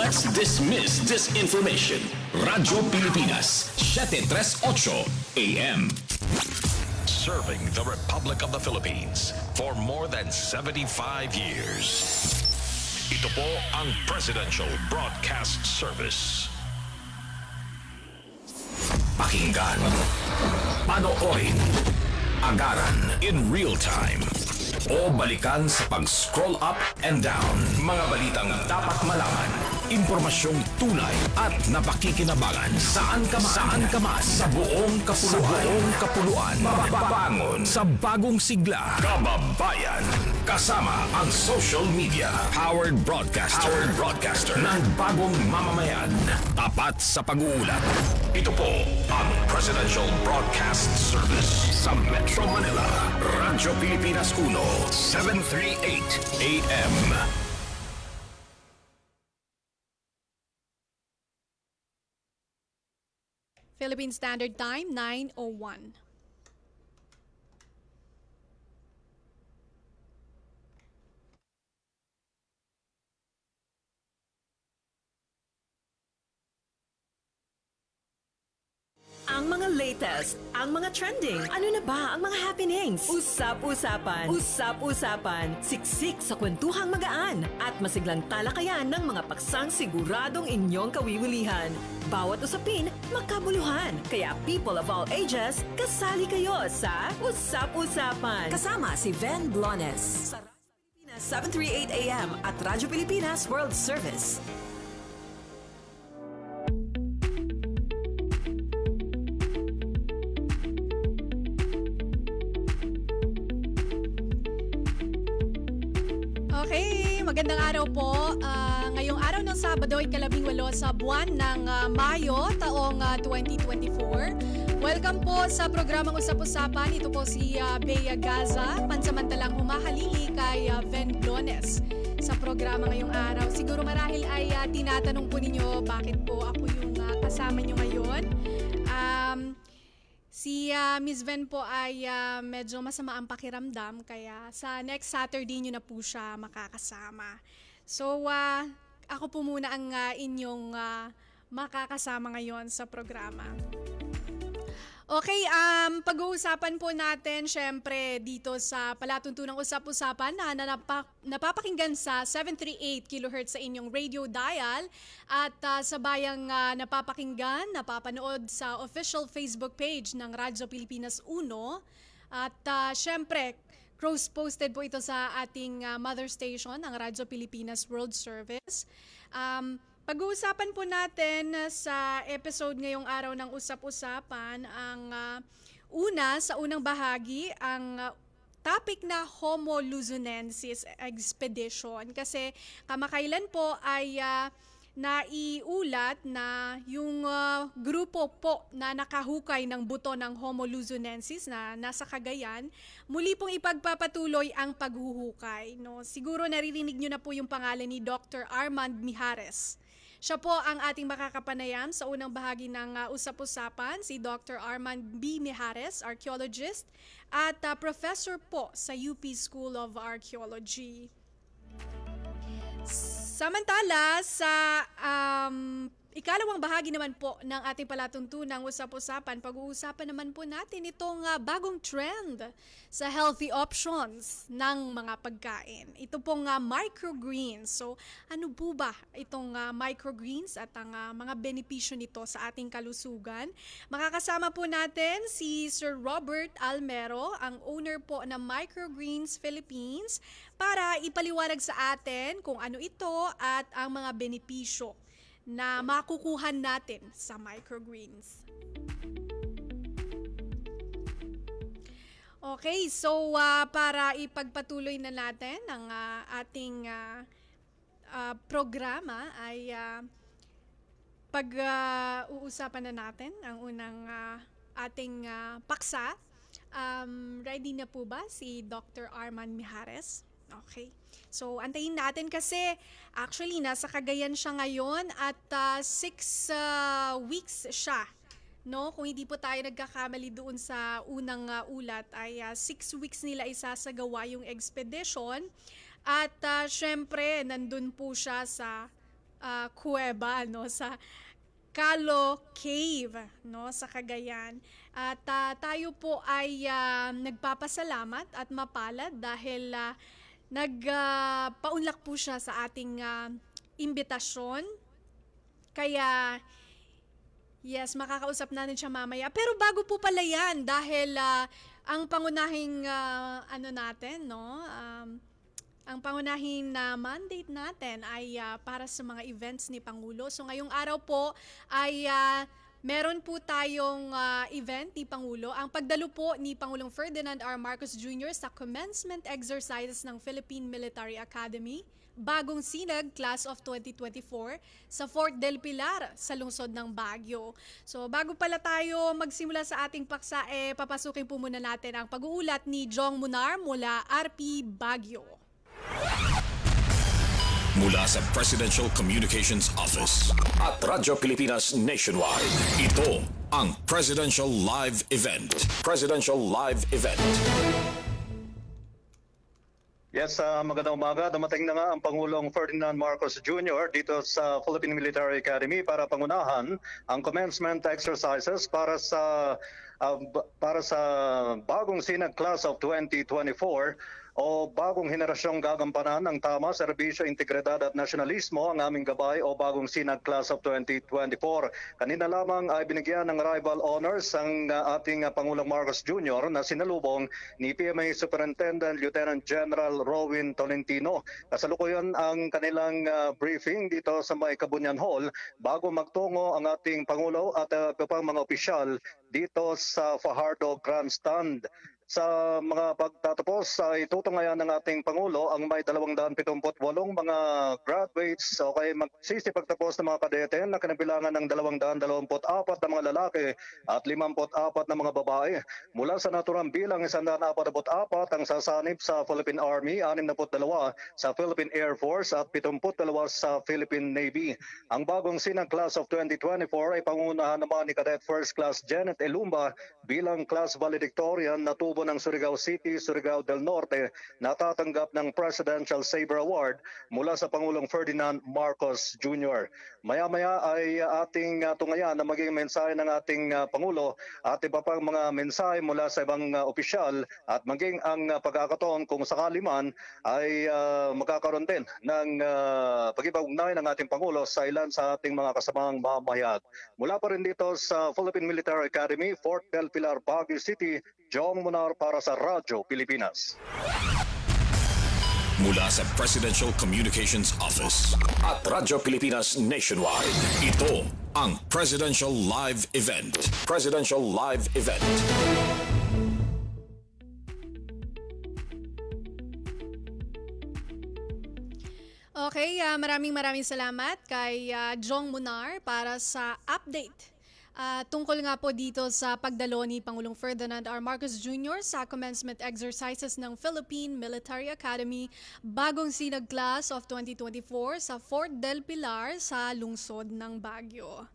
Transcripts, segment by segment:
Let's dismiss disinformation. Radyo Pilipinas, 738 AM. Serving the Republic of the Philippines for more than 75 years. Ito po ang Presidential Broadcast Service. Pakinggan, panoorin, agaran in real time, o balikan sa pag-scroll up and down. Mga balitang dapat malaman, impormasyong tunay at napakikinabangan. Saan ka man, sa buong kapuluan. Mababangon sa bagong sigla. Kababayan, kasama ang social media. Powered broadcaster ng bagong mamamayan. Tapat sa pag-uulat. Ito po ang Presidential Broadcast Service Sa Metro Manila, Radyo Pilipinas 1, 738 AM. Philippine Standard Time, 9:01. Ang mga latest, ang mga trending, ano na ba ang mga happenings? Usap-usapan, siksik sa kwentuhang magaan at masiglang talakayan ng mga paksang siguradong inyong kawiwilihan. Bawat usapin, magkabuluhan. Kaya people of all ages, kasali kayo sa Usap-usapan. Kasama si Ven Blones sa Radyo Pilipinas 738 AM at Radyo Pilipinas World Service. Okay, magandang araw po. Ngayong araw ng Sabado, ika-18 sa buwan ng Mayo, taong 2024. Welcome po sa programang Usap-Usapan. Ito po si Bea Gaza, pansamantalang humahalili kay Ven Blones sa programa ngayong araw. Siguro marahil ay tinatanong po ninyo bakit po ako yung kasama nyo ngayon. Si Miss Ven po ay medyo masama ang pakiramdam kaya sa next Saturday nyo na po siya makakasama. So, ako po muna ang inyong makakasama ngayon sa programa. Okay, pag-uusapan po natin syempre dito sa palatuntunang usap-usapan na napapakinggan sa 738 kHz sa inyong radio dial at sa bayang napapakinggan, napapanood sa official Facebook page ng Radyo Pilipinas 1 at syempre cross-posted po ito sa ating mother station, ang Radyo Pilipinas World Service. Pag-uusapan po natin sa episode ngayong araw ng Usap-Usapan ang sa unang bahagi, ang topic na Homo luzonensis expedition. Kasi kamakailan po ay naiulat na yung grupo po na nakahukay ng buto ng Homo luzonensis na nasa Cagayan, muli pong ipagpapatuloy ang paghuhukay. No? Siguro naririnig nyo na po yung pangalan ni Dr. Armand Mijares. Siya po ang ating makakapanayam sa unang bahagi ng Usap-Usapan, si Dr. Armand B. Mijares, archaeologist at professor po sa UP School of Archaeology. Samantala, sa ikalawang bahagi naman po ng ating palatuntunang Usap-Usapan, pag-uusapan naman po natin itong bagong trend sa healthy options ng mga pagkain. Ito pong microgreens. So, ano po ba itong microgreens at ang mga benepisyo nito sa ating kalusugan? Makakasama po natin si Sir Robert Almero, ang owner po ng Microgreens Philippines, para ipaliwanag sa atin kung ano ito at ang mga benepisyo na makukuhan natin sa microgreens. Okay, so para ipagpatuloy na natin ang ating programa ay pag-uusapan na natin ang unang ating paksa. Ready na po ba si Dr. Armand Mijares? Okay. So, antayin natin kasi actually nasa Cagayan siya ngayon at 6 weeks siya. No, kung hindi po tayo nagkakamali doon sa unang ulat ay 6 weeks nila isasagawa yung expedition at syempre nandun po siya sa kuweba, no, sa Calo Cave, no, sa Cagayan. At tayo po ay nagpapasalamat at mapalad dahil nagpaunlak po siya sa ating imbitasyon. Kaya yes, makakausap natin siya mamaya. Pero bago po pala yan, dahil ang pangunahing ano natin, no, ang pangunahing mandate natin ay para sa mga events ni Pangulo. So ngayong araw po ay meron po tayong event ni Pangulo. Ang pagdalo po ni Pangulong Ferdinand R. Marcos Jr. sa commencement exercises ng Philippine Military Academy, Bagong Sinag Class of 2024 sa Fort del Pilar sa lungsod ng Baguio. So bago pala tayo magsimula sa ating paksa, papasukin po muna natin ang pag-uulat ni Jong Munar mula RP Baguio. Mula sa Presidential Communications Office at Radyo Pilipinas Nationwide, ito ang Presidential Live Event. Presidential Live Event. Yes, magandang umaga. Dumating na nga ang Pangulong Ferdinand Marcos Jr. dito sa Philippine Military Academy para pangunahan ang commencement exercises para sa bagong Sinag Class of 2024 o bagong henerasyong gagampanan ng tama, serbisyo, integridad at nasyonalismo ang aming gabay o bagong Sinag Class of 2024. Kanina lamang ay binigyan ng arrival honors ang ating Pangulong Marcos Jr. na sinalubong ni PMA Superintendent Lieutenant General Rowin Tolentino. Kasalukuyan ang kanilang briefing dito sa may Kabunyan Hall bago magtungo ang ating Pangulo at iba pang mga opisyal dito sa Fajardo Grandstand. Sa mga pagtatapos ay tutungayan ng ating Pangulo ang may 278 mga graduates o kaya magsisipagtapos ng mga kadete na kinabilangan ng 224 na mga lalaki at 54 na mga babae. Mula sa naturang bilang 144 ang sasanib sa Philippine Army, 62 sa Philippine Air Force at 72 sa Philippine Navy. Ang bagong Sinag Class of 2024 ay pangunahan naman ni Cadet First Class Janet Elumba bilang class valedictorian na tubo ng Surigao City, Surigao del Norte, natatanggap ng Presidential Sabre Award mula sa Pangulong Ferdinand Marcos Jr. Maya-maya ay ating tungayan na maging mensahe ng ating Pangulo at iba pang mga mensahe mula sa ibang opisyal at maging ang pagkakataon kung sakali man ay magkakaroon din ng pag-iba-ugnay ng ating Pangulo sa ilan sa ating mga kasamang mamahayag. Mula pa rin dito sa Philippine Military Academy, Fort del Pilar, Baguio City, Jong Munar para sa Radyo Pilipinas. Mula sa Presidential Communications Office at Radyo Pilipinas Nationwide, ito ang Presidential Live Event. Presidential Live Event. Okay, maraming salamat kay Jong Munar para sa update. Tungkol nga po dito sa pagdalo ni Pangulong Ferdinand R. Marcos Jr. sa commencement exercises ng Philippine Military Academy, Bagong Sinag Class of 2024 sa Fort del Pilar sa lungsod ng Baguio.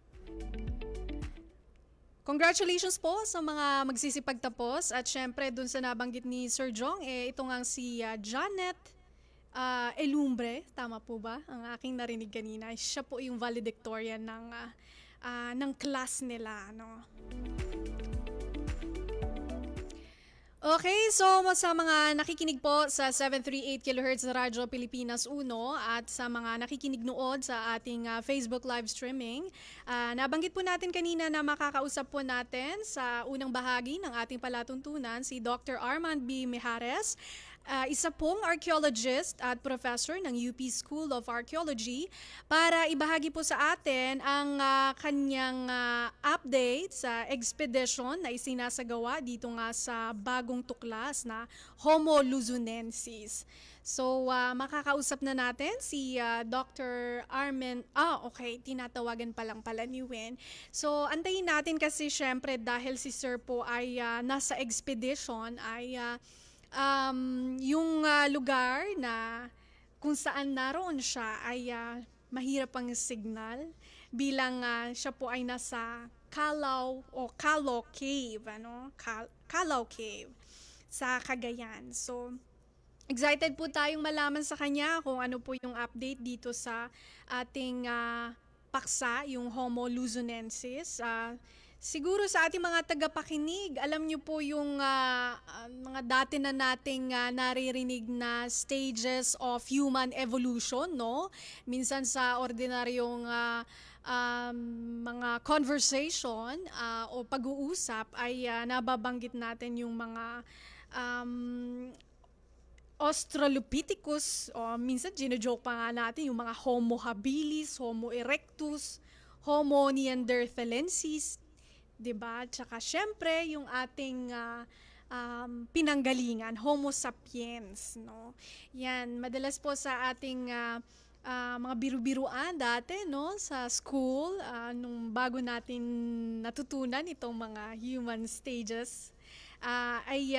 Congratulations po sa mga magsisipagtapos at syempre dun sa nabanggit ni Sir Jong, ito nga si Janet Elumbre, tama po ba? Ang aking narinig kanina, siya po yung valedictorian ng class nila, no? Okay, so sa mga nakikinig po sa 738 kHz Radyo Pilipinas 1 at sa mga nakikinig nood sa ating Facebook live streaming, nabanggit po natin kanina na makakausap po natin sa unang bahagi ng ating palatuntunan si Dr. Armand B. Mijares, isa pong archaeologist at professor ng UP School of Archaeology, para ibahagi po sa atin ang kanyang update sa expedition na isinasagawa dito nga sa bagong tuklas na Homo luzonensis. So, makakausap na natin si Dr. Armin. Okay, tinatawagan pa lang pala ni Wen. So, antayin natin kasi syempre dahil si Sir po ay nasa expedition ay yung lugar na kung saan naroon siya ay mahirap ang signal bilang siya po ay nasa Calao Cave, Calao Cave sa Cagayan. So, Excited po tayong malaman sa kanya kung ano po yung update dito sa ating paksa, yung Homo luzonensis. Siguro sa ating mga tagapakinig, alam niyo po yung mga dati na nating naririnig na stages of human evolution, no? Minsan sa ordinaryong mga conversation o pag-uusap ay nababanggit natin yung mga Australopithecus, o minsan gino-joke pa nga natin yung mga Homo habilis, Homo erectus, Homo neanderthalensis, 'di ba? Tsaka syempre yung ating pinanggalingan, Homo sapiens, no? Yan, madalas po sa ating mga biru-biruan dati, no, sa school, nung bago natin natutunan itong mga human stages, ay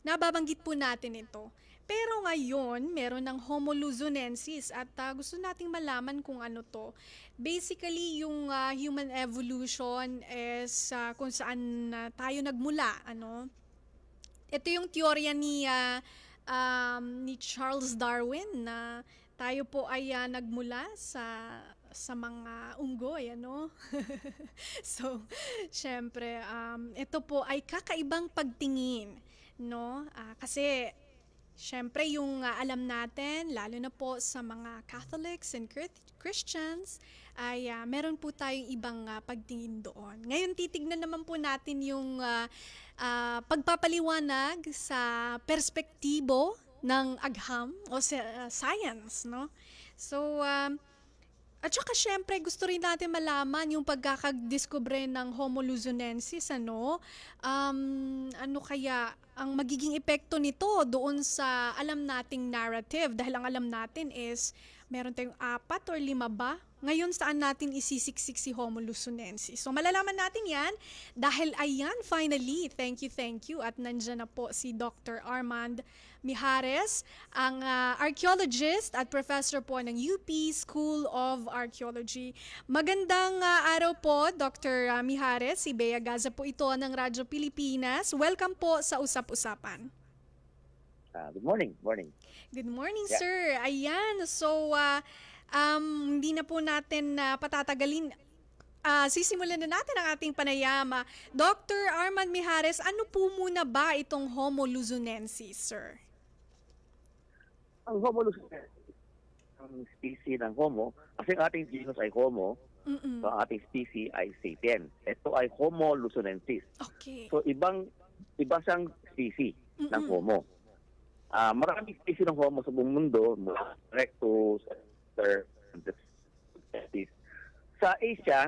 nababanggit po natin ito. Pero ngayon, meron ng Homo luzonensis at gusto nating malaman kung ano to. Basically, yung human evolution is kung saan tayo nagmula, ano? Ito yung teorya ni Charles Darwin na tayo po ay nagmula sa mga unggoy, ano? So, syempre, ito po ay kakaibang pagtingin, no? Kasi syempre, yung alam natin, lalo na po sa mga Catholics and Christians, ay meron po tayong ibang pagtingin doon. Ngayon, titignan naman po natin yung pagpapaliwanag sa perspektibo ng agham o science, no? So, at saka syempre gusto rin natin malaman yung pagkakadiskubre ng Homo luzonensis, ano? Ano kaya ang magiging epekto nito doon sa alam nating narrative? Dahil ang alam natin is meron tayong 4 or 5 ba? Ngayon saan natin isisiksik si Homo luzonensis? So malalaman natin yan dahil ayan, finally, thank you. At nandyan na po si Dr. Armand Mijares, ang archaeologist at professor po ng UP School of Archaeology. Magandang araw po, Dr. Mijares. Si Bea Gaza po ito ng Radyo Pilipinas. Welcome po sa Usap-Usapan. Good morning. Good morning, Yeah. sir. Ayan, so hindi na po natin patatagalin. Sisimulan na natin ang ating panayama. Dr. Armand Mijares, ano po muna ba itong Homo luzonensis, sir? Ang Homo luzonensis, ang species ng Homo, kasi ang ating genus ay Homo, so ang ating species ay Sapien. Ito ay Homo luzonensis. Okay. So iba siyang species ng Homo. Maraming species ng Homo sa buong mundo, Erectus, sa Asia,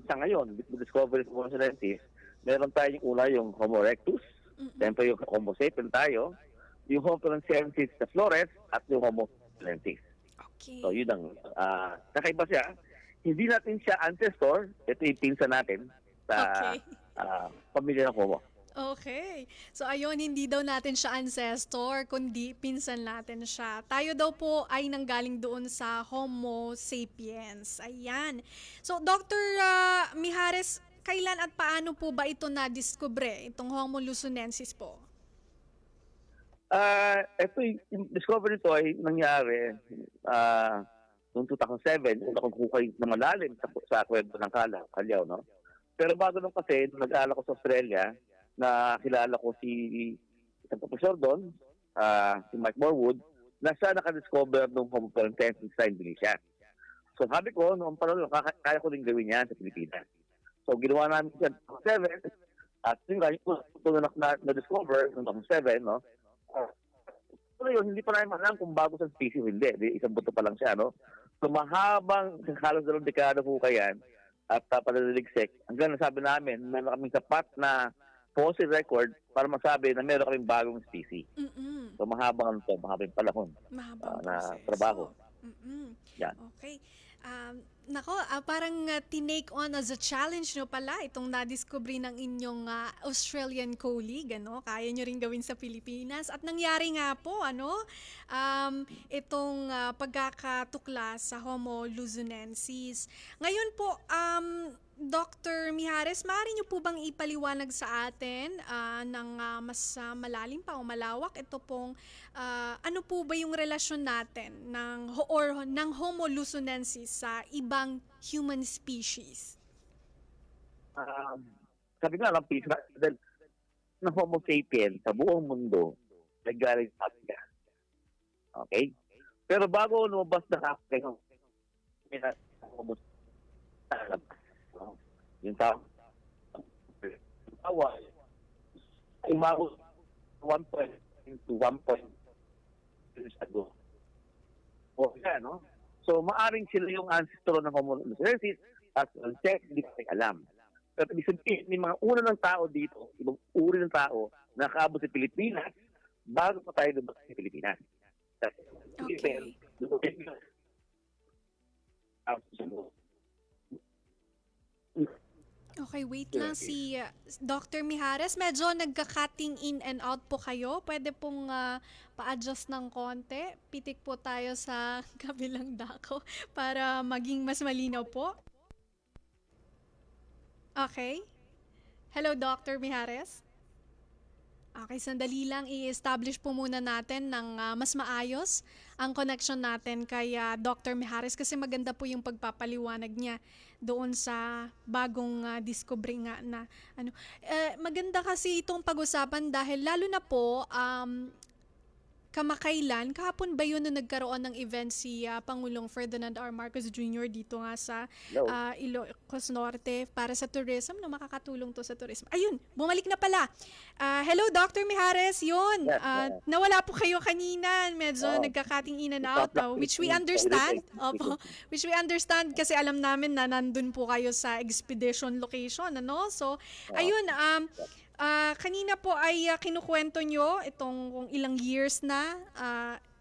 sa ngayon, with the discovery of Homo luzonensis, meron tayong una yung Homo erectus, siyempre yung Homo sapien tayo, yung Homo floresiensis sa Flores, at yung Homo luzonensis. Okay. So yun ang kakaiba siya. Hindi natin siya ancestor, ito yung pinsan natin sa pamilya ng Homo. Okay. So ayun, hindi daw natin siya ancestor, kundi pinsan natin siya. Tayo daw po ay nanggaling doon sa Homo sapiens. Ayan. So Dr. Mijares, kailan at paano po ba ito na-discover, itong Homo luzonensis po? Ito yung discovery nito ay nangyari noong 2007, kung nakukukay na malalim sa kwento ng Kalyaw, no? Pero bago nung kasi, nung nag-aaral ko sa Australia, nakilala ko si isang professor doon, si Mike Morwood, na siya nakadiscover ng Homo floresiensis sa Indonesia. So sabi ko, noong panahon, kaya ko din gawin yan sa Pilipinas. So ginawa namin siya noong 2007, at yung na-discover noong 2007, no? Pero yun, hindi pa namin alam kung bago sa species o hindi. Isang buto pa lang siya, no? So mahabang halos 2 dekada po kayan at palaligsik, hanggang nasabi namin, meron kaming sapat na fossil record para masabi na meron kaming bagong species. So mahabang panahon Mahabang na proseso. trabaho. Mm-mm. Yan. Okay. Nako, parang tinake on as a challenge nyo pala itong nadiscovery ng inyong Australian colleague, ano? Kaya nyo rin gawin sa Pilipinas. At nangyari nga po, ano, itong pagkakatuklas sa Homo luzonensis. Ngayon po, Dr. Mijares, maaari niyo po bang ipaliwanag sa atin ng mas malalim pa o malawak ito pong ano po ba yung relasyon natin ng Homo luzonensis sa ibang human species? Sabi nga lang, Pisa, dahil na Homo sapien sa buong mundo, nagaling sa Africa. Okay? Pero bago lumabas na Africa, may Homo yung tao, umabot 1.1 years ago. O yan, no? So, maaring sila yung ancestor ng Homo luzonensis at hindi ko alam. Pero ibig sabihin, may mga una ng tao dito, ibang uri ng tao, nakaabot sa Pilipinas bago pa tayo lumabas sa Pilipinas. Okay. Okay, wait lang si Dr. Mijares. Medyo nagka-cutting in and out po kayo. Pwede pong pa-adjust ng konti. Pitik po tayo sa kabilang dako para maging mas malinaw po. Okay. Hello, Dr. Mijares. Okay, sandali lang. I-establish po muna natin ng mas maayos ang connection natin kay Dr. Mijares kasi maganda po yung pagpapaliwanag niya doon sa bagong discovery nga na ano. Maganda kasi itong pag-usapan dahil lalo na po kamakailan, kahapon ba yun na nagkaroon ng event si Pangulong Ferdinand R. Marcos Jr. dito nga sa Ilocos Norte para sa tourism, na makakatulong to sa tourism. Ayun, bumalik na pala. Hello, Dr. Mijares, yun. Nawala po kayo kanina, medyo nagka-cutting in and out, which we understand. Opo, which we understand kasi alam namin na nandun po kayo sa expedition location, ano? So, ayun, kanina po ay kinukwento nyo itong kung ilang years na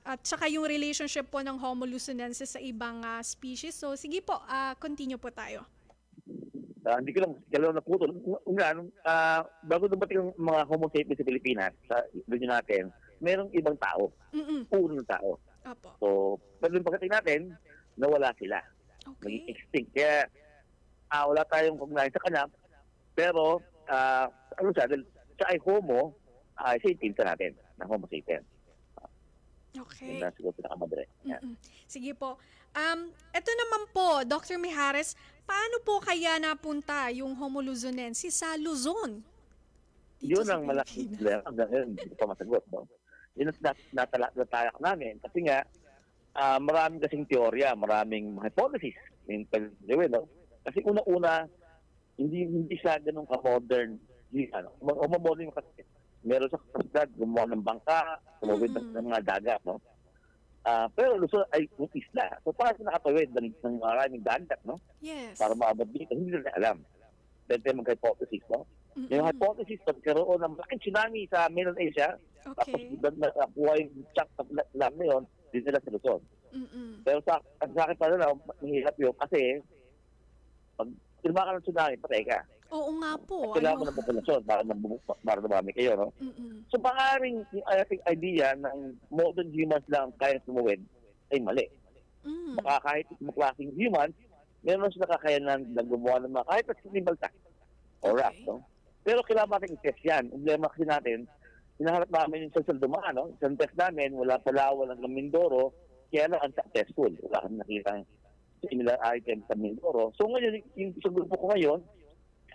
at saka yung relationship po ng Homo luzonensis sa ibang species. So sige po, continue po tayo. Hindi ko lang naputol. Bago dumating yung mga Homo sapiens sa Pilipinas, sa region natin, merong ibang tao. Puro ng tao. Opo. So, pero yung pagdating natin, nawala sila. Okay. Naging extinct. Kaya wala tayong kugnayan sa kanya. Pero, ano siya, dahil siya ay Homo, sapiens natin, na Homo sapiens. Okay. Yun na siguro pinakamadali. Sige po. Ito naman po, Dr. Mijares, paano po kaya napunta yung Homo luzonensis sa Luzon? Dito Yun sa ang malaking Pilipinas. problema. Hanggang ngayon, hindi ko pa masagot. No? Yun ang natalayak namin. Kasi nga, maraming kasing teorya, maraming hypothesis. Yung gawin, no? Kasi una-una, hindi siya ganun ka-modern. Modern yung kasi. Meron sa kapasidad, gumawa ng bangka, tumawid ng mga dagat, no? Pero Luzon ay yung isla. So, para sa nakatawid ng maraming dagat, no? Yes. Para maabot dito, hindi nila alam. Dahil tayo mag-hypothesis, no? Yung hypothesis, pagkaroon ng malaking tsunami sa Mainland Asia, Okay. tapos nakuha yung chunk of land na yun, dito nila sa Luzon. Pero sa akin pa na, mahirap yun kasi pag tilma ka ng tsunami, patay ka. Oo nga po. At kailangan mo ng populasyon para dumami kayo, no? So, maaaring yung ating idea ng modern humans lang kaya tumuwid ay mali. Baka kahit mga klaseng humans, meron sila kakayanan na gumawa ng mga kahit at sinibal tax o raft, no? Pero kailangan natin i-test yan. Problema kasi natin, hinaharap namin yung sa dumaan, no? Isang test namin, wala sa Lawa ng Mindoro, kaya lang unsuccessful. Wala kami nakita similar item sa Mindoro. So ngayon, yung sa grupo ko ngayon,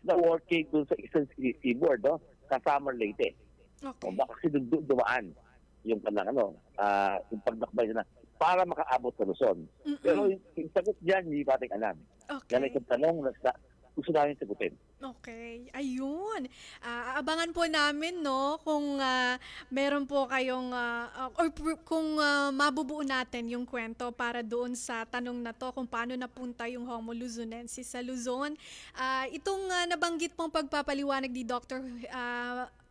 na working doon sa Eastern Seaboard, no? Kasama Leyte. Okay. O baka kasi doon dumaan yung kanilang yung paglakbay na para makaabot sa Luzon. Pero yung sagot dyan, hindi pa natin alam. Okay. Yan ay yung tanong na gusto namin sagutin. Okay. Ayun. Aabangan po namin, no, kung meron po kayong, or kung mabubuo natin yung kwento para doon sa tanong na to, kung paano napunta yung Homo luzonensis sa Luzon. Itong nabanggit pong pagpapaliwanag ni Dr.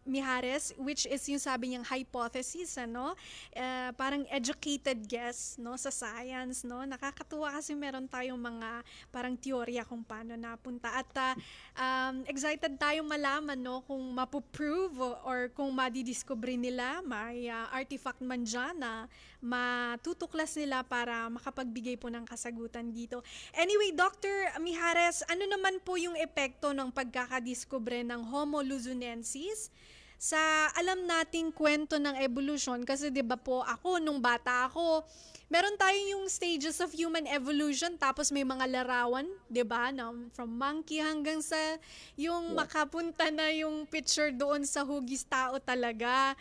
Mijares, which is yung sabi niyang hypothesis, ano? Parang educated guess, no, sa science, no? Nakakatuwa kasi meron tayong mga parang teorya kung paano napunta. At excited tayong malaman, no, kung mapuprove or kung madidiscover nila, may artifact man dyan na matutuklas nila para makapagbigay po ng kasagutan dito. Anyway, Dr. Mijares, ano naman po yung epekto ng pagkakadiskubre ng Homo luzonensis sa alam nating kwento ng evolution? Kasi 'di ba po ako nung bata ako, meron tayong yung stages of human evolution, tapos may mga larawan, 'di ba, from monkey hanggang sa yung makapunta na yung picture doon sa hugis tao talaga.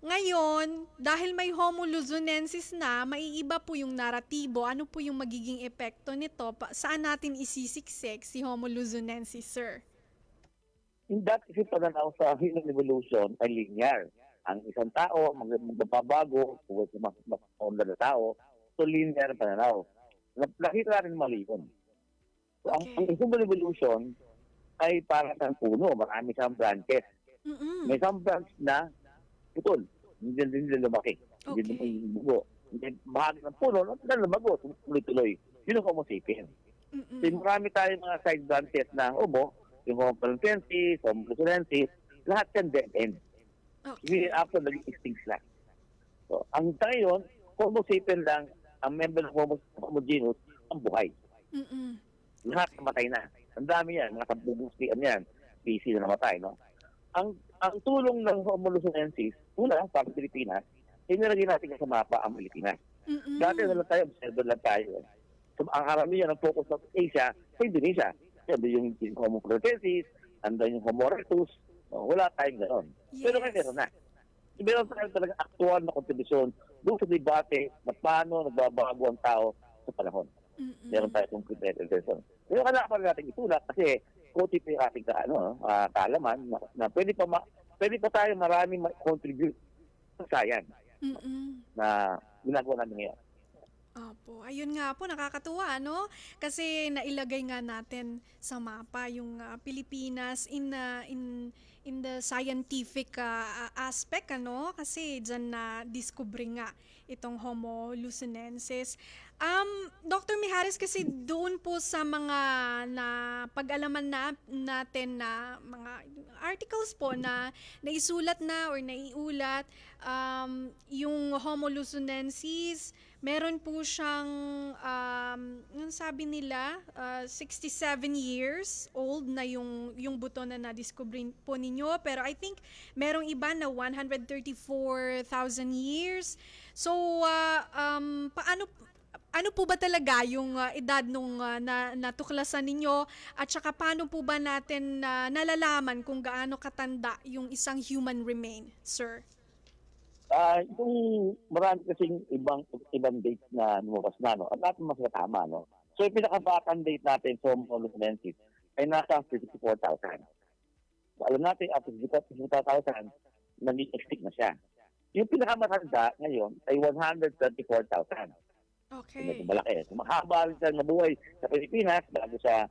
Ngayon, dahil may Homo luzonensis na, maiiba po yung naratibo. Ano po yung magiging epekto nito? Saan natin isisiksik si Homo luzonensis, sir? Hindi kasi pananaw sa human evolution ay linear. Ang isang tao, magbabago, kung mas na tao, so linear ang pananaw. Nakita rin mali yun. So, ang human evolution ay para sa puno, marami siyang branches. May isang branch na putol, hindi din lumaki, hindi din bugo. Bahagi ng puno, na lumago, tuloy-tuloy. Yun ang Homo sapiens. So, marami tayong mga side branches na Homo, yung Homo floresiensis, Homo luzonensis, lahat yan dead end. Even after naging extinct sila. So, ang ngayon, Homo sapiens lang, ang member ng Homo genus, ang buhay. Lahat namatay na. Ang dami yan, mga sampubustian yan, PC na namatay, no? Ang tulong ng Homo luzonensis, una, para sa Pilipinas, inilagay natin sa mapa ang Pilipinas. Dati na lang tayo, observer lang tayo. So, ang karamihan ng focus ng Asia sa Indonesia. Sabi yung Homo floresiensis, andun yung Homo erectus, wala tayong gano'n. Pero ngayon meron na. Meron tayo talaga aktual na kontribusyon doon sa debate na paano nagbabago ang tao sa panahon. Meron tayo concrete evidence. Pero kailangan natin itulat kasi konti pa yung ating kaalaman na pwede pa tayo maraming contribute sa science na ginagawa namin ngayon. Opo, ayun nga po, nakakatuwa, no? Kasi nailagay nga natin sa mapa yung Pilipinas in the scientific aspect, ano? Kasi diyan na discover nga itong Homo luzonensis. Dr. Mijares, kasi doon po sa mga na pag-alaman natin na mga articles po na naisulat na or naiulat, yung Homo luzonensis, meron po siyang, sabi nila, 67 years old na yung buto na na-discover po ninyo. Pero I think merong iba na 134,000 years. So, ano po ba talaga yung edad nung natuklasan ninyo? At saka paano po ba natin nalalaman kung gaano katanda yung isang human remain, sir? Yung marami kasing ibang dates na lumabas na, no? At natin mas tama, no? So, yung pinakabatang date natin sa Homo luzonensis ay nasa 54,000. So, alam natin, after 54,000, naging extinct na siya. Yung pinakamatanda ngayon ay 134,000. Okay. Medyo malaki. So, mahaba rin siya nabuhay sa Pilipinas bago siya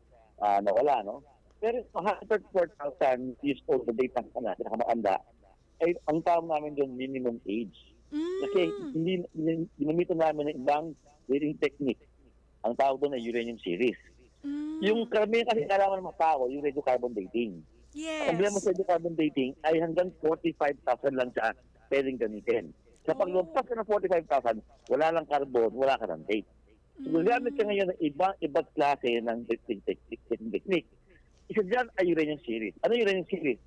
nawala, no? Pero 134,000 years old na date ng pinakamatanda, ay ang tawag namin doon minimum age. Kasi hindi ginamitan namin ng ibang dating technique. Ang tawag doon ay uranium series. Yung karamihan kasi kailangan ng mga tao, yung radiocarbon dating. Yes. Ang problema sa radiocarbon dating ay hanggang 45,000 lang siya pwedeng gamitin. Kapag lumpas ka ng 45,000, wala lang carbon, wala ka ng date. So, gamit ka ngayon ng ibang klase ng dating technique. Isa dyan ay uranium series. Ano yung uranium series?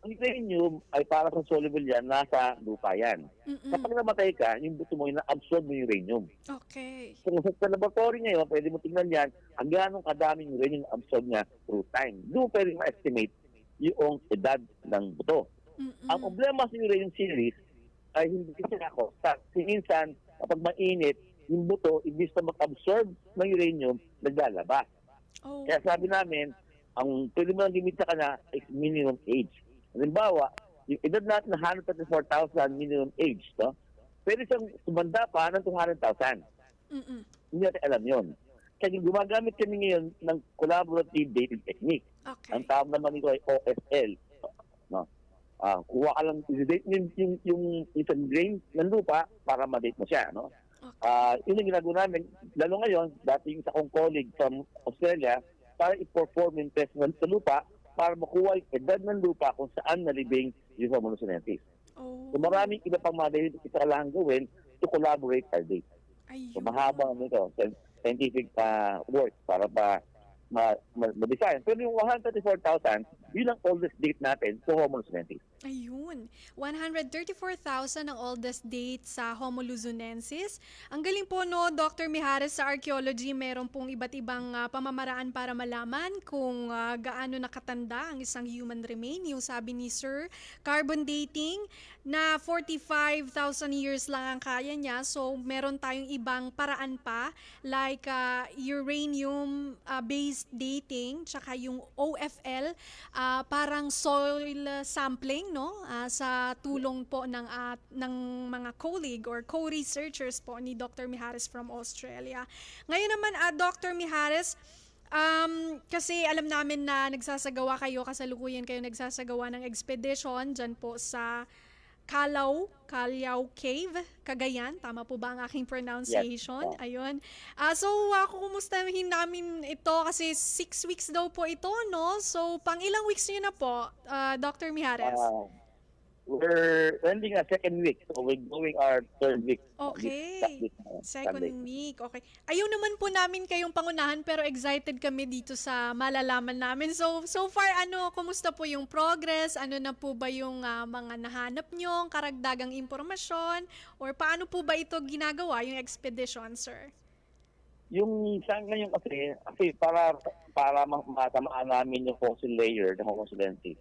Ang uranium ay para sa soluble yan, nasa lupa yan. Kapag namatay ka, yung buto mo, na-absorb mo yung uranium. Okay. So, sa laboratory ngayon, pwede mo tingnan yan, ang ganong kadaming uranium na-absorb niya through time. Doon pwede ma-estimate yung edad ng buto. Ang problema sa uranium series ay hindi siya constant. Minsan, kapag mainit, yung buto, imbis na mag-absorb ng uranium, naglalabas. Kaya sabi namin, ang pwede mo lang limit sa kanya is minimum age. Halimbawa, yung edad natin na 134,000 minimum age, no? Pwede siyang tumanda pa ng 200,000. Hindi natin alam yun. Kaya gumagamit kami ngayon ng collaborative dating technique. Okay. Ang tawag naman nito ay OSL. No? kuha ka lang, i-date yung isang grain ng lupa para ma-date mo siya, no? Yun ang ginagawa namin, lalo ngayon, dati yung isa kong colleague from Australia, para i-perform yung test ng sa lupa para makuha yung edad ng lupa kung saan nalibing yung Homo lucenensis. Oh. So maraming iba pang mga dahil kita kailangan gawin to collaborate our date. So Ayun. mahaba nito, scientific work para ma-design. Pero yung 134,000, yun ang oldest date natin sa Homo lucenensis. Ayun. 134,000 ang oldest date sa Homo luzonensis. Ang galing po, no, Dr. Mijares, sa archaeology, meron pong iba't ibang pamamaraan para malaman kung gaano nakatanda ang isang human remain. Yung sabi ni Sir, carbon dating na 45,000 years lang ang kaya niya. So, meron tayong ibang paraan pa like uranium-based dating, tsaka yung OFL, parang soil sampling, no? Sa tulong po ng mga colleague or co-researchers po ni Dr. Mijares from Australia. Ngayon naman, Dr. Mijares, kasi alam namin na kasalukuyan kayo nagsasagawa ng expedition dyan po sa Callao Cave, Cagayan. Tama po ba ang aking pronunciation? Yes. Ayun. So, kumustahin namin ito kasi 6 weeks daw po ito, no? So, pang ilang weeks nyo na po, Dr. Mijares? We're ending a second week, so we're going our third week. Okay. Second Second week. Okay. Ayaw naman po namin kayong pangunahan pero excited kami dito sa malalaman namin. So far, kumusta po yung progress? Ano na po ba yung mga nahanap nyo, karagdagang impormasyon? Or paano po ba ito ginagawa, yung expedition, sir? Yung saan ngayon kasi para matamaan namin yung fossil layer ng Homo lucenensis.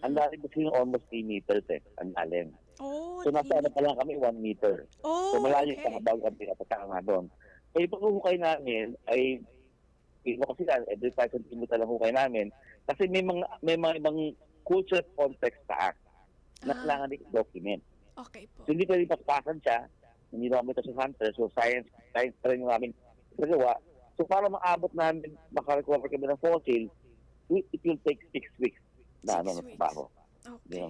Ang dali kasi yung almost 3 meters ang lalim. Oh, So nasa pa lang kami 1 meter. Oh, So malayo okay. pa bago kami nakataka nga doon. Eh pag-uhukay namin ay kasi every 5 cm lang hukay namin kasi may mga ibang cultural context sa act na kailangan i-document. Okay po. So hindi pwede paspasan siya, hindi namin ito sa hunter, so science pa rin namin nagawa. So para maabot namin, makarecover kami ng fossil, it will take 6 weeks na 6 weeks. trabaho. Okay.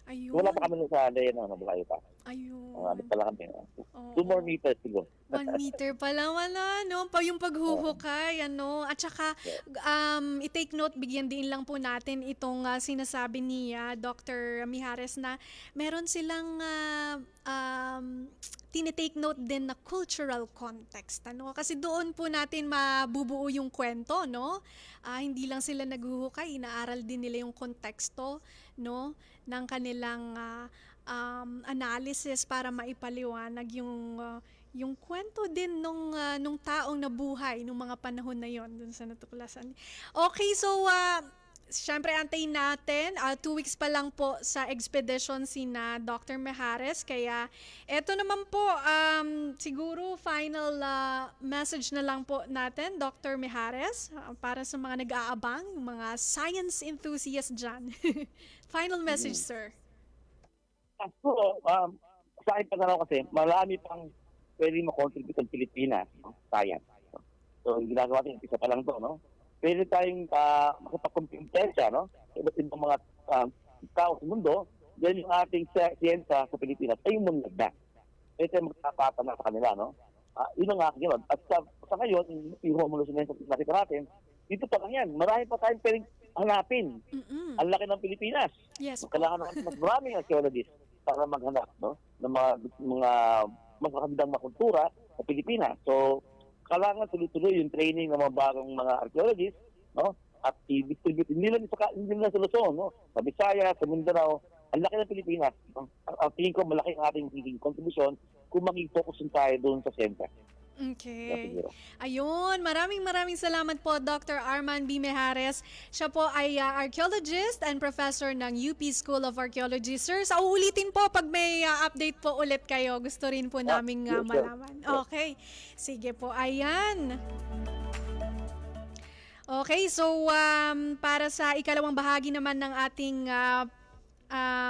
Ayun. Wala pa kami sa layer na malayo pa. Ayun. Pala kami. Oo. 2 more meters siguro. 1 meter pa lang, wala, no? Yung paghuhukay, At saka, i-take note, bigyan din lang po natin itong sinasabi ni Dr. Mijares na meron silang tinitake note din na cultural context, Kasi doon po natin mabubuo yung kwento, no? Hindi lang sila naghuhukay, inaaral din nila yung konteksto, no? Ng kanilang analysis para maipaliwanag yung kwento din nung taong nabuhay nung mga panahon na yon dun sa natuklasan. Okay, so syempre antayin natin, 2 weeks pa lang po sa expedition sina Dr. Mijares, kaya eto naman po, siguro final message na lang po natin, Dr. Mijares, para sa mga nag-aabang, yung mga science enthusiasts dyan. Final message, sir. So, sa akin pa kasi, marami pang pwede makontribute ang Pilipinas, no? Science. So, yung ginagawa natin, isa pa lang to, no? Pwede tayong makapag-competensya, no? Iba't ibang mga tao sa mundo, yan yung ating siyensya sa Pilipinas ay umunlad na. Pwede tayong magkapatan na sa kanila, no? Yun ang aking yun. At sa ngayon, yung Homo lucenensis nakita natin, dito pa lang yan. Marami pa tayong pwedeng hanapin. Ang laki ng Pilipinas. Yes po. Kailangan natin mas maraming archaeologists para maghanap, no? Ng mga magkakandang makultura sa Pilipinas. So, kailangan tuloy-tuloy yung training ng mga bagong mga archaeologists, no? At i-distribute. Hindi lang sa Luzon, no? Sa Visayas, sa Mindanao, ang laki ng Pilipinas. Ang tingin ko, malaki ang ating contribution kung mag-focus tayo doon sa siyensya. Okay. Ayun, maraming salamat po Dr. Arman B. Mijares. Siya po ay archaeologist and professor ng UP School of Archaeology. Sir, sa uulitin po pag may update po ulit kayo. Gusto rin po naming malaman. Okay. Sige po, ayan. Okay, so para sa ikalawang bahagi naman ng ating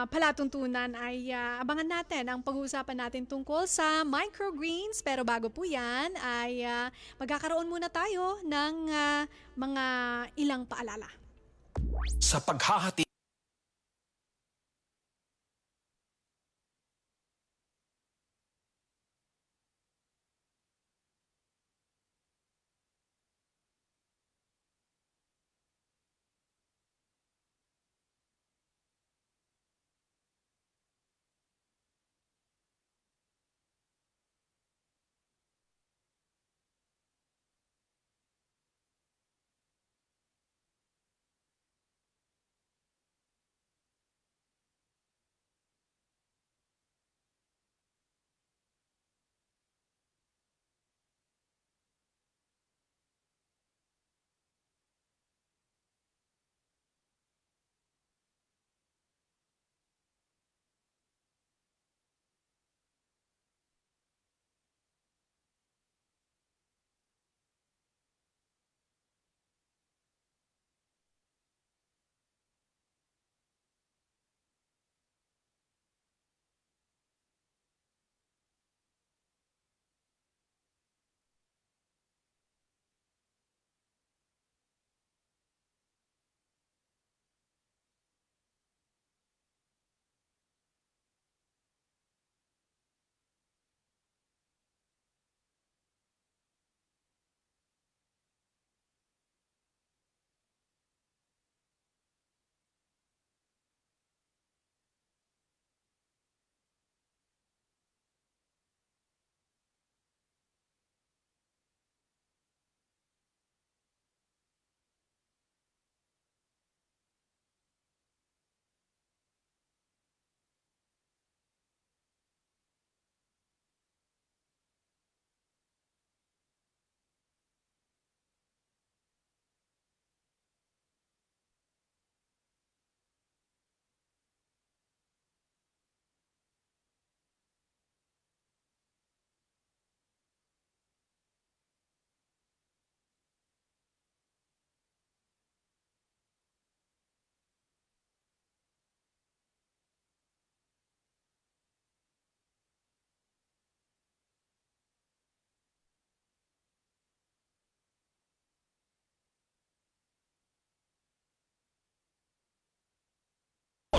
palatuntunan ay abangan natin ang pag-uusapan natin tungkol sa microgreens. Pero bago po yan ay magkakaroon muna tayo ng mga ilang paalala. Sa paghahati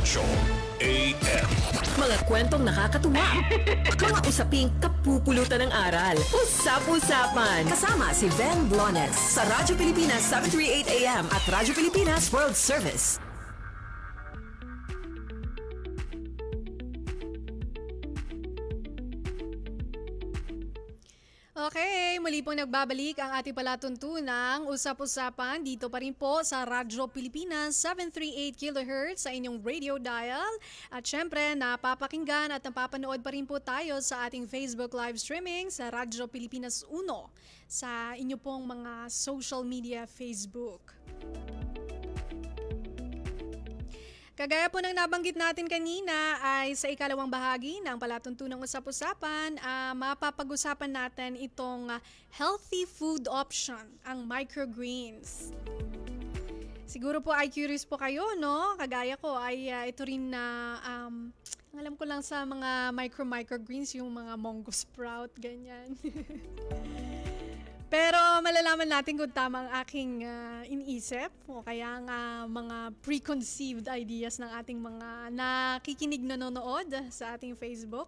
AM. Mga kwentong nakakatuwa. Mga usaping kapupulutan ng aral. Usap-usapan. Kasama si Ven Blones sa Radyo Pilipinas 738 AM at Radyo Pilipinas World Service. Okay, muli pong nagbabalik ang ating palatuntunang usap-usapan dito pa rin po sa Radyo Pilipinas 738 kHz sa inyong radio dial. At syempre, napapakinggan at napapanood pa rin po tayo sa ating Facebook live streaming sa Radyo Pilipinas 1 sa inyo pong mga social media Facebook. Kagaya po ng nabanggit natin kanina ay sa ikalawang bahagi ng palatuntunang usap-usapan, mapapag-usapan natin itong healthy food option, ang microgreens. Siguro po ay curious po kayo, no? Kagaya ko ay ito rin na alam ko lang sa mga microgreens, yung mga mungo sprout, ganyan. Pero malalaman natin kung tama ang aking iniisip o kaya nga mga preconceived ideas ng ating mga nakikinig nanonood sa ating Facebook.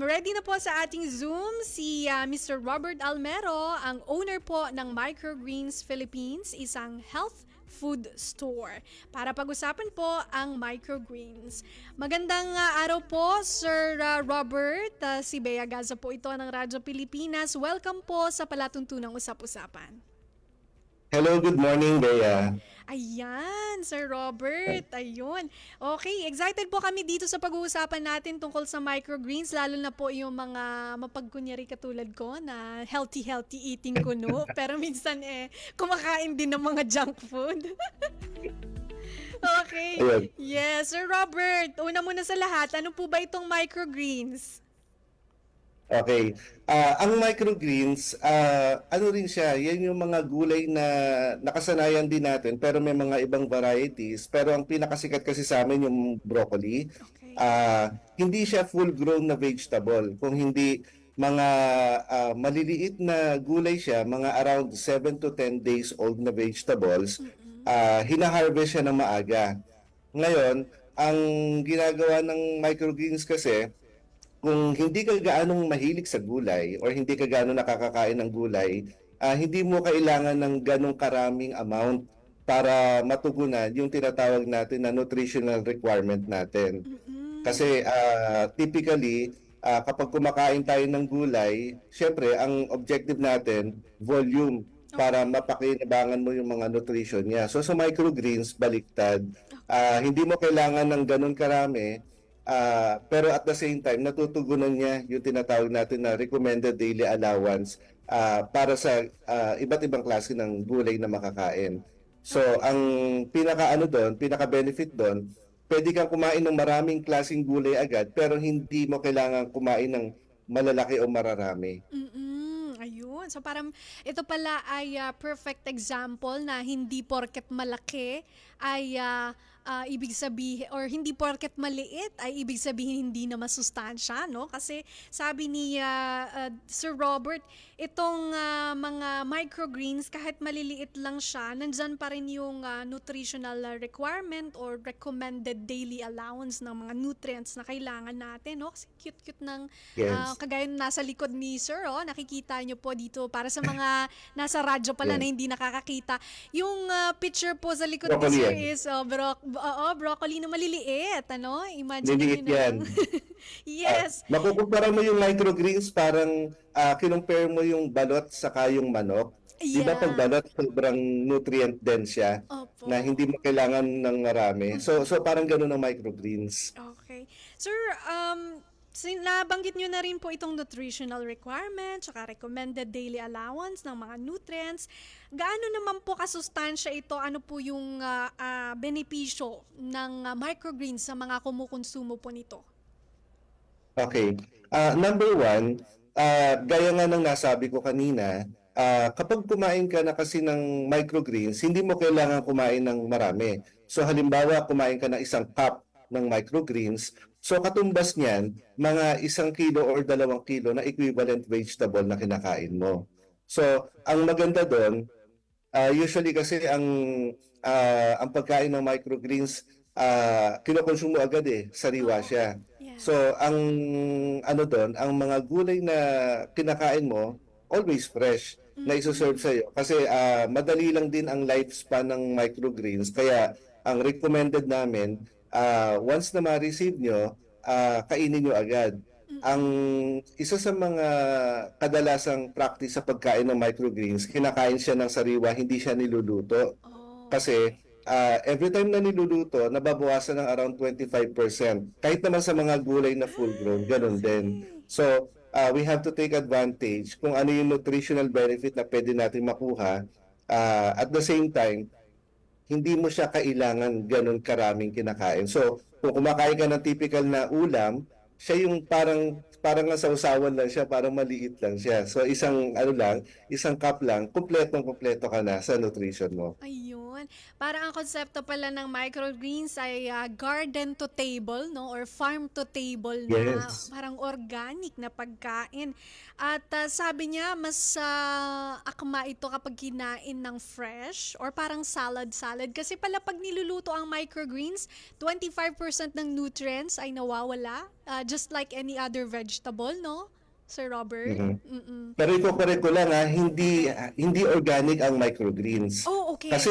Ready na po sa ating Zoom si Mr. Robert Almero, ang owner po ng Microgreens Philippines, isang health food store. Para pag-usapan po ang microgreens. Magandang araw po, Sir Robert. Si Bea Gaza po ito ng Radyo Pilipinas. Welcome po sa palatuntunang usap-usapan. Hello, good morning, Bea. Ayan, Sir Robert. Ayun. Okay, excited po kami dito sa pag-uusapan natin tungkol sa microgreens, lalo na po yung mga mapagkunyari katulad ko na healthy eating kuno, pero minsan kumakain din ng mga junk food. Okay. Ayun. Yes, Sir Robert. Una muna sa lahat, ano po ba itong microgreens? Okay. Ang microgreens, ano rin siya, yan yung mga gulay na nakasanayan din natin pero may mga ibang varieties. Pero ang pinakasikat kasi sa amin yung broccoli. Okay. Hindi siya full-grown na vegetable. Kung hindi mga maliliit na gulay siya, mga around 7 to 10 days old na vegetables, hina-harvest siya ng maaga. Ngayon, ang ginagawa ng microgreens kasi, kung hindi ka gaanong mahilig sa gulay or hindi ka gaano nakakakain ng gulay, hindi mo kailangan ng ganong karaming amount para matugunan yung tinatawag natin na nutritional requirement natin. Kasi typically, kapag kumakain tayo ng gulay, syempre ang objective natin, volume, para mapakinabangan mo yung mga nutrition niya. So sa microgreens, baliktad. Hindi mo kailangan ng ganon karami, pero at the same time, natutugunan niya yung tinatawag natin na recommended daily allowance para sa iba't ibang klase ng gulay na makakain. So, ang pinaka-benefit doon, pwede kang kumain ng maraming klaseng gulay agad, pero hindi mo kailangan kumain ng malalaki o mararami. Ayun. So parang ito pala ay perfect example na hindi porket malaki ay ibig sabihin, or hindi porket maliit ay ibig sabihin hindi na masustansya, no? Kasi sabi ni Sir Robert, itong mga microgreens, kahit maliliit lang siya, nandyan pa rin yung nutritional requirement or recommended daily allowance ng mga nutrients na kailangan natin, no? Kasi cute-cute ng kagaya nasa likod ni Sir, nakikita nyo po dito para sa mga nasa radyo pala na hindi nakakakita. Yung picture po sa likod ni Sir is broccoli na maliliit, ano? Imagine Liliit nyo na yan. lang. Yes. Makukumpara mo yung microgreens, parang kinumpare mo yung balot saka yung manok. Di ba pag balot, sobrang nutrient dense siya, Opo. na hindi mo kailangan ng marami. So parang ganun ang microgreens. Okay. Sir, nabanggit nyo na rin po itong nutritional requirement, tsaka recommended daily allowance ng mga nutrients. Gaano naman po kasustansya ito? Ano po yung benepisyo ng microgreens sa mga kumukonsumo po nito? Okay. Number one, gaya nga ng nasabi ko kanina, kapag kumain ka na kasi ng microgreens, hindi mo kailangan kumain ng marami. So halimbawa, kumain ka ng 1 cup ng microgreens, so katumbas niyan, mga 1 kilo or 2 kilo na equivalent vegetable na kinakain mo. So, ang maganda doon, usually kasi ang pagkain ng microgreens, kinokonsume mo agad sariwa siya. Yeah. So ang ano doon, ang mga gulay na kinakain mo always fresh na iso-serve sa iyo kasi madali lang din ang lifespan ng microgreens kaya ang recommended namin once na ma-receive nyo, kainin nyo agad. Ang isa sa mga kadalasang practice sa pagkain ng microgreens, kinakain siya ng sariwa, hindi siya niluluto. Oh. Kasi every time na niluluto, nababawasan ng around 25%. Kahit naman sa mga gulay na full grown, ganun din. So, we have to take advantage kung ano yung nutritional benefit na pwede natin makuha. At the same time, hindi mo siya kailangan ganun karaming kinakain. So, kung kumakain ka ng typical na ulam, siya yung parang nga sausawan lang siya, parang maliit lang siya. So isang cup lang, kumpletong-kumpleto ka na sa nutrition mo. Ayun. Parang ang konsepto pala ng microgreens ay garden to table, no? Or farm to table na Yes. parang organic na pagkain. At sabi niya, mas akma ito kapag kinain ng fresh or parang salad-salad. Kasi pala pag niluluto ang microgreens, 25% ng nutrients ay nawawala. Just like any other vegetable, no? Sir Robert? Mm-mm. Pero iko-correct ko lang hindi organic ang microgreens. Oh, okay. Kasi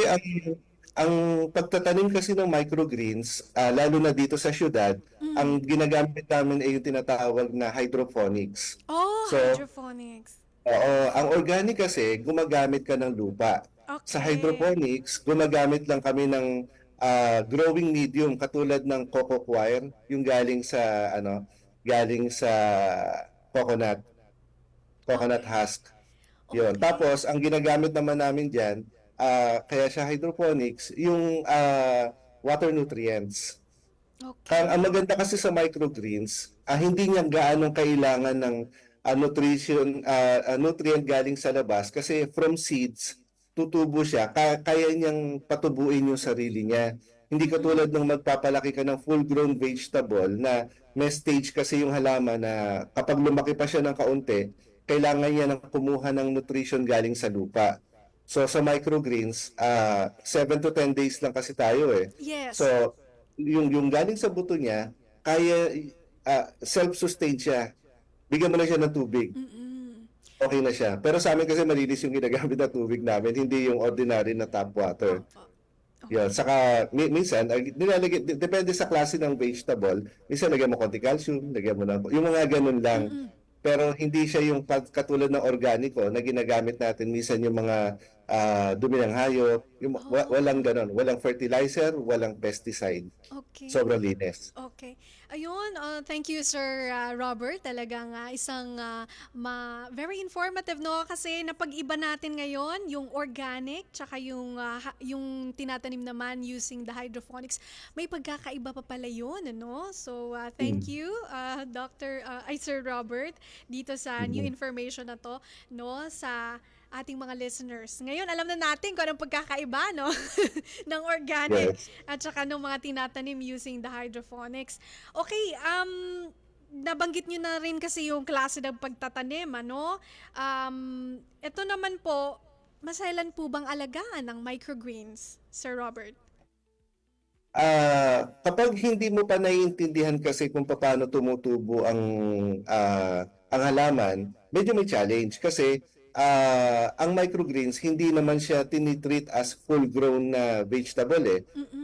ang pagtatanim kasi ng microgreens, lalo na dito sa syudad, ang ginagamit namin ay yung tinatawag na hydroponics. Oh, So, hydroponics. Oo, ang organic kasi gumagamit ka ng lupa. Okay. Sa hydroponics, gumagamit lang kami ng growing medium katulad ng coco coir, yung galing sa coconut husk. Yun. Okay. Tapos ang ginagamit naman namin diyan, kaya sa hydroponics, yung water nutrients. Okay. Ang maganda kasi sa microgreens, hindi niya gaano kailangan ng nutrient galing sa labas kasi from seeds tutubo siya, kaya niyang patubuin yung sarili niya. Hindi katulad ng magpapalaki ka ng full-grown vegetable na may stage kasi yung halaman na kapag lumaki pa siya ng kaunti, kailangan niya ng kumuha ng nutrition galing sa lupa. So sa microgreens, 7 to 10 days lang kasi tayo Yes. So yung galing sa buto niya, kaya self-sustain siya. Bigyan mo na siya ng tubig. Okay na siya. Pero sa amin kasi malinis yung ginagamit na tubig namin, hindi yung ordinary na tap water. Yan. Saka minsan, nilalagay, depende sa klase ng vegetable, minsan lagyan mo konti calcium, lagyan mo na, yung mga ganun lang. Pero hindi siya yung katulad ng organico na ginagamit natin minsan yung mga dumi ng hayop, yung, walang ganun, walang fertilizer, walang pesticide. Okay. Sobrang linis. Okay. Ayun, thank you Sir Robert. Talagang isang very informative, no? Kasi napag-iba natin ngayon yung organic tsaka yung tinatanim naman using the hydroponics. May pagkakaiba pa pala yun, ano? So, thank you Sir Robert dito sa new information na to, no? Sa ating mga listeners. Ngayon, alam na natin kung anong pagkakaiba, no? ng organic at saka ng mga tinatanim using the hydroponics. Okay, nabanggit nyo na rin kasi yung klase ng pagtatanim, ano? Ito naman po, masailan po bang alagaan ng microgreens, Sir Robert? Kapag hindi mo pa naiintindihan kasi kung paano tumutubo ang halaman, medyo may challenge kasi ang microgreens hindi naman siya tinitreat as full-grown na vegetable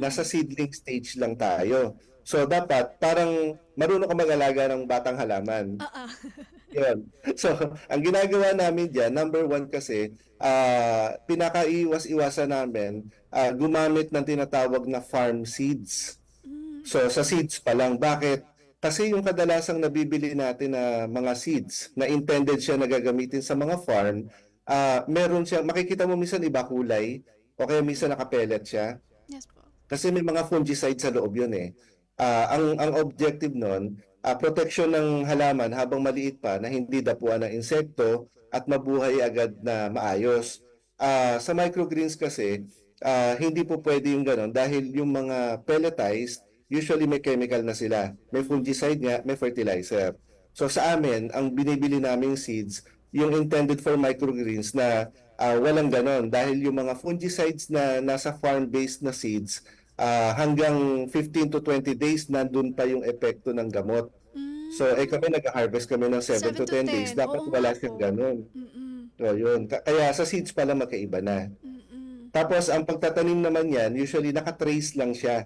Nasa seedling stage lang tayo. So dapat parang marunong ka mag-alaga ng batang halaman. Yun. So ang ginagawa namin diyan, number 1 kasi pinakaiwas-iwasan namin gumamit ng tinatawag na farm seeds. So sa seeds pa lang, bakit? Kasi yung kadalasang nabibili natin na mga seeds na intended siya na gagamitin sa mga farm, meron siya, makikita mo minsan iba kulay, o kaya minsan nakapellet siya. Yes po. Kasi may mga fungicide sa loob yun ang objective nun, protection ng halaman habang maliit pa na hindi dapuan ng insekto at mabuhay agad na maayos. Sa microgreens kasi, hindi po pwede yung ganon dahil yung mga pelletized, usually may chemical na sila. May fungicide nga, may fertilizer. So sa amin, ang binibili naming seeds, yung intended for microgreens na walang ganon. Dahil yung mga fungicides na nasa farm-based na seeds, hanggang 15 to 20 days nandun pa yung epekto ng gamot. So, kami nag-harvest kami ng 7 to 10 days. Dapat Oo wala nga siyang po. ganun. Mm-mm. So, yun. Kaya sa seeds pala magkaiba na. Mm-mm. Tapos, ang pagtatanim naman yan, usually nakatrace lang siya.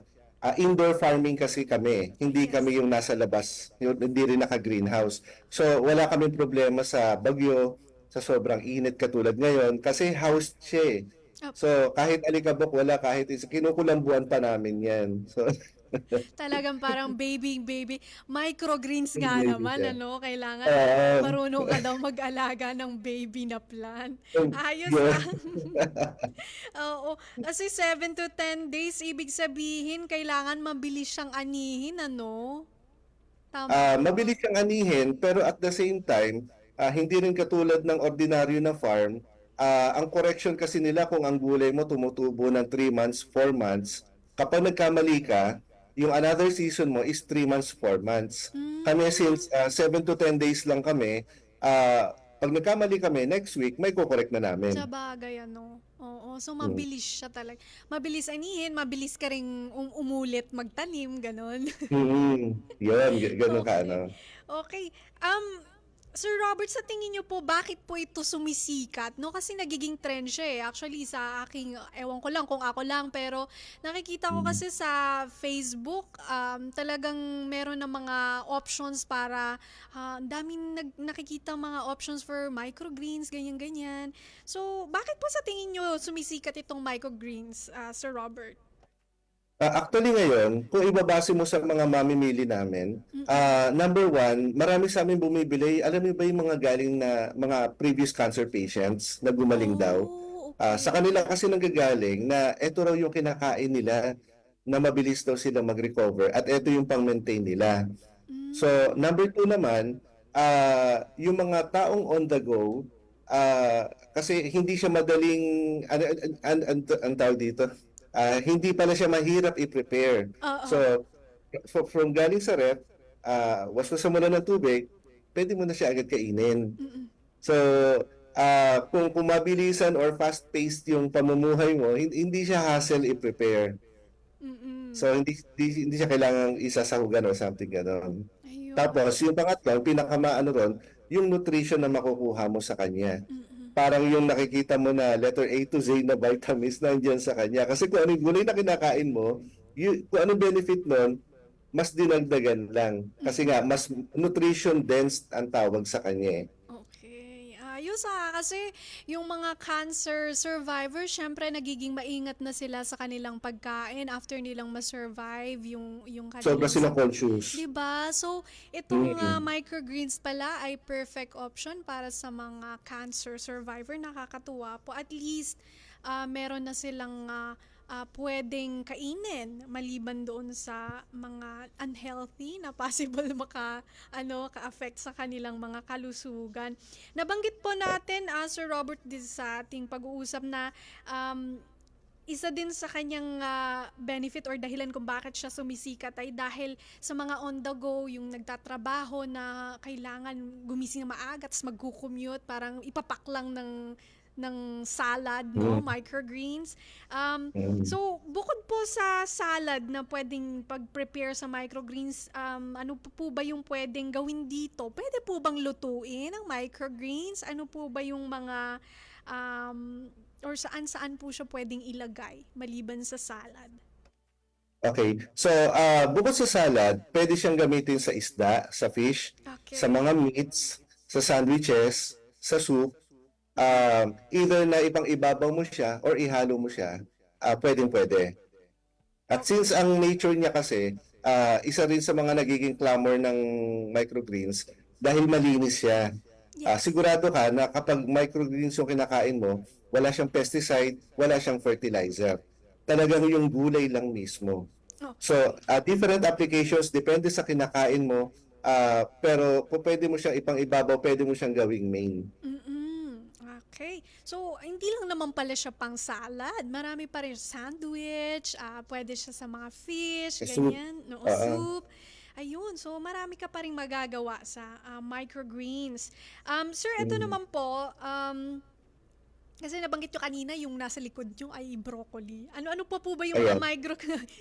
Indoor farming kasi kami. Hindi Yes. kami yung nasa labas. Hindi rin naka-greenhouse. So, wala kaming problema sa bagyo, sa sobrang init katulad ngayon. Kasi house siya eh. Opo. So, kahit alikabok, wala kahit isa. Kinukulambuan pa namin yan. So, Talagang parang baby. Microgreens nga baby naman, siya. ano? Kailangan Um, marunong ka daw mag-alaga ng baby na plant. Ayos yun. ah. Oo. Kasi 7 to 10 days, ibig sabihin, kailangan mabilis siyang anihin, ano? Tama ba? Mabilis siyang anihin, pero at the same time, hindi rin katulad ng ordinaryo na farm. Ang correction kasi nila kung ang gulay mo tumutubo ng 3 months, 4 months, kapag nagkamali ka, yung another season mo is 3 months, 4 months. Kami since 7 to 10 days lang kami, pag nagkamali kami, next week, may kukorek na namin. Sa bagay, ano? Oo. So, mabilis siya talaga. Mabilis anihin, mabilis ka ring umulit magtanim, ganon. Yun, ganun ka, Okay. ano. Okay. Sir Robert, sa tingin niyo po, bakit po ito sumisikat? No, kasi nagiging trend siya eh. Actually, sa aking, ewan ko lang kung ako lang, pero nakikita ko kasi sa Facebook, talagang meron ng mga options para, ang daming nakikita mga options for microgreens, ganyan-ganyan. So, bakit po sa tingin niyo sumisikat itong microgreens, Sir Robert? Actually ngayon, kung ibabase mo sa mga mamimili namin, number one, marami sa amin bumibili, alam mo ba yung mga galing na mga previous cancer patients na gumaling daw? Oh, Sa okay. kanila kasi nanggagaling na ito raw yung kinakain nila na mabilis daw sila mag-recover at ito yung pang-maintain nila. So, number two naman, yung mga taong on the go, kasi hindi siya madaling, ang tawag dito, hindi pala siya mahirap i-prepare. Oo. So, from galing sa ref, waswasan mo na ng tubig, pwede mo na siya agad kainin. So, kung mabilisan or fast-paced yung pamumuhay mo, hindi siya hassle i-prepare. Mm-mm. So, hindi siya kailangang isasahugan or something gano'n. Ayun. Tapos, yung pangatlo, pinakamaano ron, yung nutrition na makukuha mo sa kanya. Parang yung nakikita mo na letter A to Z na vitamins nandiyan sa kanya. Kasi kung anong gulay na kinakain mo, kung anong benefit nun, mas dinagdagan lang. Kasi nga, mas nutrition dense ang tawag sa kanya eh. Okay. Ayos kasi yung mga cancer survivors, syempre nagiging maingat na sila sa kanilang pagkain after nilang ma-survive yung Sobra kanilang silang conscious. Diba? So, itong microgreens pala ay perfect option para sa mga cancer survivor. Nakakatuwa po. At least, meron na silang pwedeng kainin maliban doon sa mga unhealthy na possible ka-affect sa kanilang mga kalusugan. Nabanggit po natin, Sir Robert, din sa ating pag-uusap na isa din sa kanyang benefit or dahilan kung bakit siya sumisikat ay dahil sa mga on the go, yung nagtatrabaho na kailangan gumising na maaga tapos mag-commute, parang ipapak lang ng salad, no? Microgreens. So, bukod po sa salad na pwedeng pag-prepare sa microgreens, ano po ba yung pwedeng gawin dito? Pwede po bang lutuin ang microgreens? Ano po ba yung mga or saan-saan po siya pwedeng ilagay maliban sa salad? Okay. So, bukod sa salad, pwede siyang gamitin sa isda, sa fish, Okay. sa mga meats, sa sandwiches, sa soup. Either na ipang-ibabaw mo siya or ihalo mo siya, pwedeng-pwede. At since ang nature niya kasi, isa rin sa mga nagiging clamor ng microgreens, dahil malinis siya. Yes. Sigurado ka na kapag microgreens yung kinakain mo, wala siyang pesticide, wala siyang fertilizer. Talagang yung gulay lang mismo. Oh. So, different applications, depende sa kinakain mo, pero kung pwede mo siyang ipang-ibabaw, pwede mo siyang gawing main. Okay. So, hindi lang naman pala siya pang salad. Marami pa rin sandwich, pwede siya sa mga fish, Soup. ganyan, no, Oo. soup. Ayun, so marami ka pa rin magagawa sa microgreens. Sir, ito naman po, Kasi nabanggit nyo kanina yung nasa likod nyo ay broccoli. Ano-ano pa po ba yung mga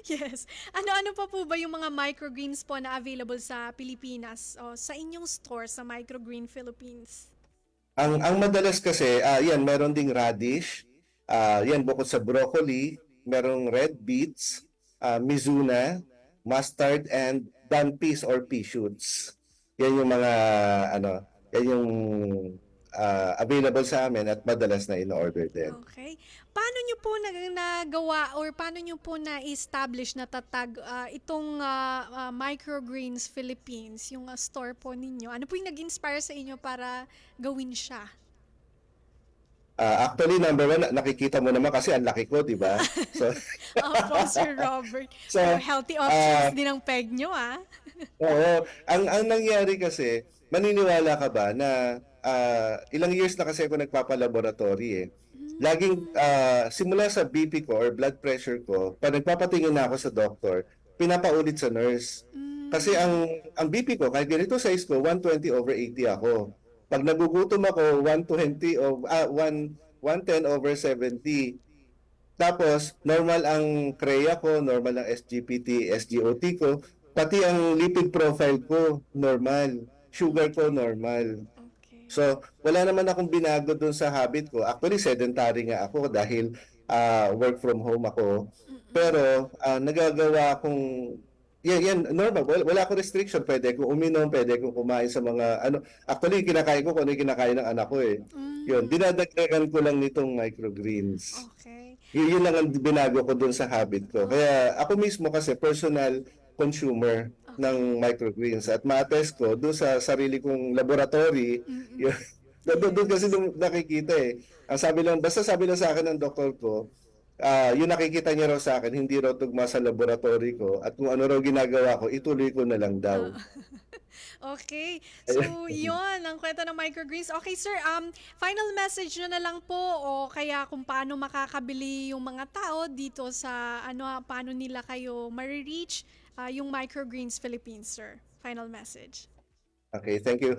yes. Ano-ano pa po ba yung mga microgreens po na available sa Pilipinas o sa inyong store sa Microgreen Philippines? Ang madalas kasi, yan, meron ding radish. Yan, bukod sa broccoli, merong red beets, mizuna, mustard, and dun peas or pea shoots. Yan yung mga, yan yung available sa amin at madalas na in-order din. Okay. Paano nyo po nagawa or paano nyo po na-establish na tatag itong Microgreens Philippines, yung store po ninyo? Ano po yung nag-inspire sa inyo para gawin siya? Actually, number one, nakikita mo naman kasi ang laki ko, di ba? So, Opo, Sir Robert. So, Healthy options din ang peg nyo, ah. oo. Ang nangyari kasi, maniniwala ka ba na ilang years na kasi ako nagpapalaboratory eh. Laging, simula sa BP ko or blood pressure ko, pag nagpapatingin na ako sa doctor, pinapaulit sa nurse. Kasi ang BP ko, kahit ganito size ko, 120/80 ako. Pag nagugutom ako, 110/70. Tapos, normal ang CREA ko, normal ang SGPT, SGOT ko, pati ang lipid profile ko, normal. Sugar ko, normal. Okay. So, wala naman akong binago dun sa habit ko. Actually, sedentary nga ako dahil work from home ako. Pero, nagagawa akong yan, normal. Wala akong restriction. Pwede kong uminom, pwede kong kumain sa mga, actually, kinakain ko kung ano yung kinakain ng anak ko eh. Yun, dinadagdagan ko lang nitong microgreens. Okay. Yun lang ang binago ko dun sa habit ko. Kaya ako mismo kasi personal consumer ng microgreens at ma-attest ko doon sa sarili kong laboratory. Doon kasi nakikita eh. Ang basta sabi lang sa akin ng doktor ko, yung nakikita niya raw sa akin, hindi raw tugma sa laboratory ko at kung ano raw ginagawa ko, ituloy ko na lang daw. Okay. So, yun ang kwento ng microgreens. Okay, sir, final message nyo na lang po o kaya kung paano makakabili yung mga tao dito sa paano nila kayo ma-reach yung Microgreens Philippines, sir. Final message. Okay, thank you.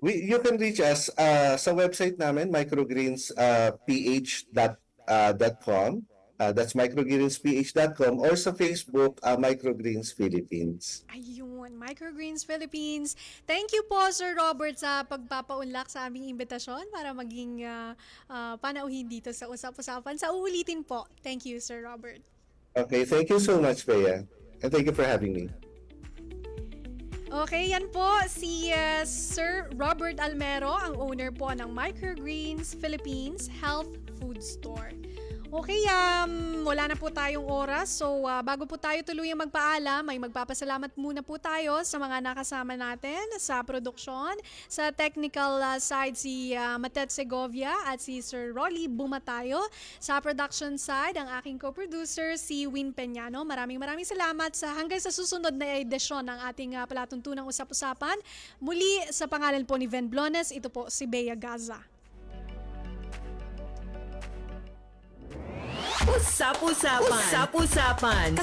You can reach us sa website namin, microgreensph.com. That's microgreensph.com or sa Facebook, Microgreens Philippines. Ayun, Microgreens Philippines. Thank you po, Sir Robert, sa pagpapaunlak sa aming imbitasyon para maging panauhin dito sa Usap-Usapan. Sa uulitin po. Thank you, Sir Robert. Okay, thank you so much, Bea. And thank you for having me. Okay, yan po si Sir Robert Almero, ang owner po ng Microgreens Philippines Health Food Store. Okay, wala na po tayong oras. So, bago po tayo tuluyang magpaalam, may magpapasalamat muna po tayo sa mga nakasama natin sa produksyon. Sa technical side, si Matet Segovia at si Sir Rolly Bumatayo. Sa production side, ang aking co-producer, si Win Peñano. Maraming salamat hanggang sa susunod na edisyon ng ating palatuntunang usap-usapan. Muli, sa pangalan po ni Ven Blones, ito po si Bea Gaza. Usap-usapan. Usap-usapan.